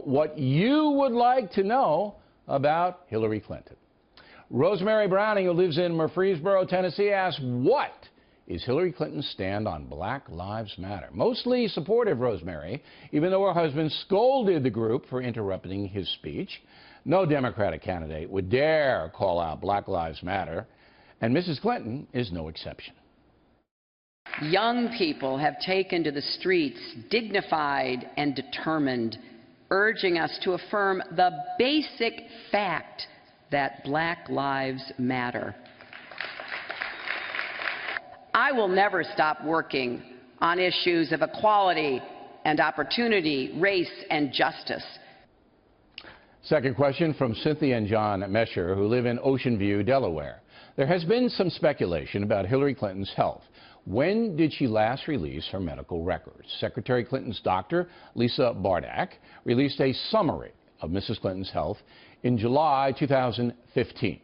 what you would like to know about Hillary Clinton. Rosemary Browning, who lives in Murfreesboro, Tennessee, asks, what is Hillary Clinton's stand on Black Lives Matter? Mostly supportive, Rosemary, even though her husband scolded the group for interrupting his speech. No Democratic candidate would dare call out Black Lives Matter, and Mrs. Clinton is no exception. Young people have taken to the streets, dignified and determined, urging us to affirm the basic fact that Black lives matter. I will never stop working on issues of equality and opportunity, race and justice. Second question from Cynthia and John Mesher, who live in Ocean View, Delaware. There has been some speculation about Hillary Clinton's health. When did she last release her medical records? Secretary Clinton's doctor, Lisa Bardak, released a summary of Mrs. Clinton's health in July 2015.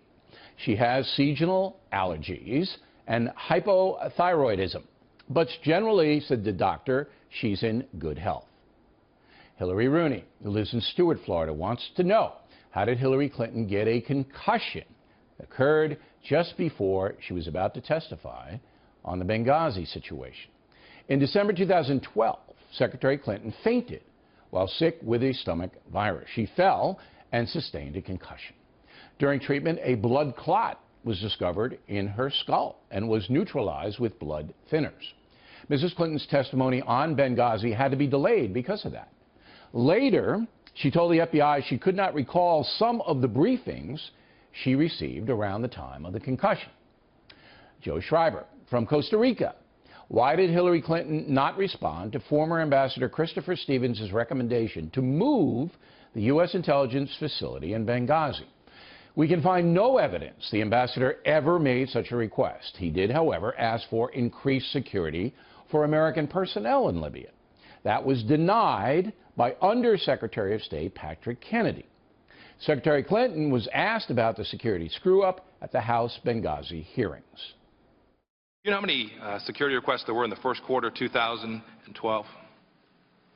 She has seasonal allergies and hypothyroidism, but generally, said the doctor, she's in good health. Hillary Rooney, who lives in Stuart, Florida, wants to know, how did Hillary Clinton get a concussion that occurred just before she was about to testify on the Benghazi situation? In December 2012, Secretary Clinton fainted while sick with a stomach virus. She fell and sustained a concussion. During treatment, a blood clot was discovered in her skull and was neutralized with blood thinners. Mrs. Clinton's testimony on Benghazi had to be delayed because of that. Later, she told the FBI she could not recall some of the briefings she received around the time of the concussion. Joe Schreiber from Costa Rica. Why did Hillary Clinton not respond to former Ambassador Christopher Stevens' recommendation to move the U.S. intelligence facility in Benghazi? We can find no evidence the ambassador ever made such a request. He did, however, ask for increased security for American personnel in Libya. That was denied by Undersecretary of State Patrick Kennedy. Secretary Clinton was asked about the security screw-up at the House Benghazi hearings. You know how many security requests there were in the first quarter of 2012?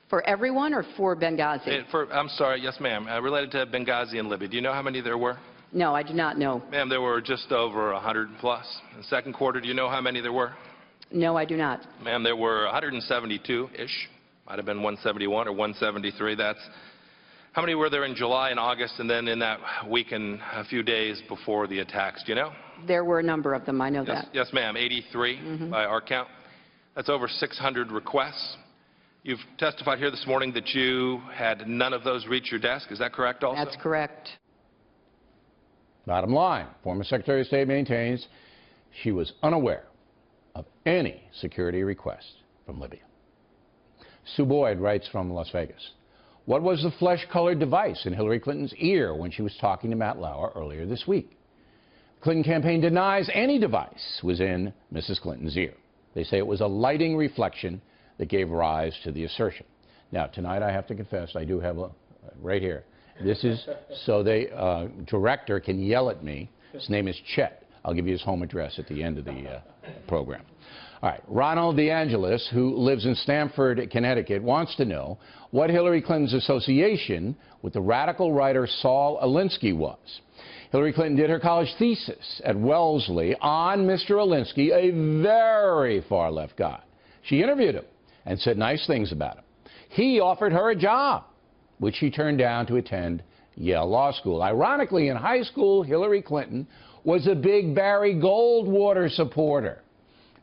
For everyone or for Benghazi? I'm sorry, yes ma'am, related to Benghazi and Libya. Do you know how many there were? No, I do not know. Ma'am, there were just over 100 plus. In the second quarter, do you know how many there were? No, I do not. Ma'am, there were 172-ish. Might have been 171 or 173. That's how many were there in July and August, and then in that week and a few days before the attacks? Do you know? There were a number of them. I know that. Yes, ma'am. 83 by our count. That's over 600 requests. You've testified here this morning that you had none of those reach your desk. Is that correct also? That's correct. Bottom line, former Secretary of State maintains she was unaware of any security request from Libya. Sue Boyd writes from Las Vegas. What was the flesh-colored device in Hillary Clinton's ear when she was talking to Matt Lauer earlier this week? The Clinton campaign denies any device was in Mrs. Clinton's ear. They say it was a lighting reflection that gave rise to the assertion. Now, tonight I have to confess, I do have a, right here. This is so the director can yell at me. His name is Chet. I'll give you his home address at the end of the program. All right, Ronald DeAngelis, who lives in Stamford, Connecticut, wants to know what Hillary Clinton's association with the radical writer Saul Alinsky was. Hillary Clinton did her college thesis at Wellesley on Mr. Alinsky, a very far-left guy. She interviewed him and said nice things about him. He offered her a job, which she turned down to attend Yale Law School. Ironically, in high school, Hillary Clinton was a big Barry Goldwater supporter,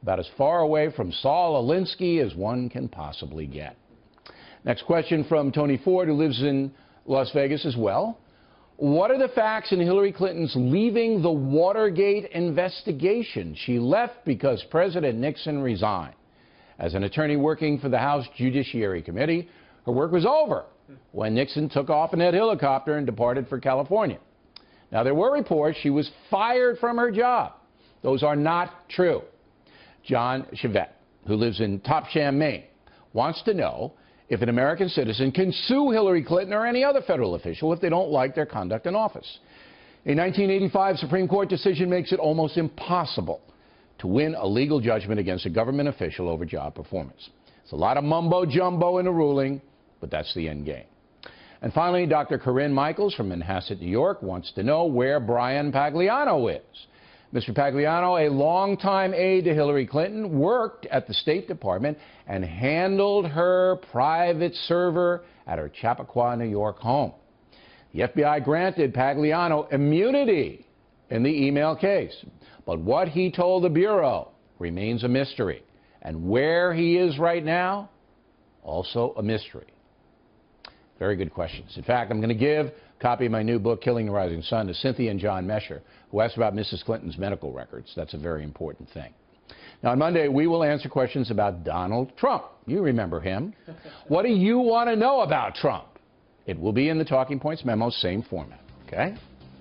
about as far away from Saul Alinsky as one can possibly get. Next question from Tony Ford, who lives in Las Vegas as well. What are the facts in Hillary Clinton's leaving the Watergate investigation? She left because President Nixon resigned. As an attorney working for the House Judiciary Committee, her work was over when Nixon took off in that helicopter and departed for California. Now, there were reports she was fired from her job. Those are not true. John Chevette, who lives in Topsham, Maine, wants to know if an American citizen can sue Hillary Clinton or any other federal official if they don't like their conduct in office. A 1985 Supreme Court decision makes it almost impossible to win a legal judgment against a government official over job performance. It's a lot of mumbo-jumbo in the ruling, but that's the end game. And finally, Dr. Corinne Michaels from Manhasset, New York, wants to know where Bryan Pagliano is. Mr. Pagliano, a longtime aide to Hillary Clinton, worked at the State Department and handled her private server at her Chappaqua, New York home. The FBI granted Pagliano immunity in the email case, but what he told the Bureau remains a mystery. And where he is right now, also a mystery. Very good questions. In fact, I'm going to give a copy of my new book, Killing the Rising Sun, to Cynthia and John Mesher, who asked about Mrs. Clinton's medical records. That's a very important thing. Now, on Monday, we will answer questions about Donald Trump. You remember him. What do you want to know about Trump? It will be in the Talking Points memo, same format, okay?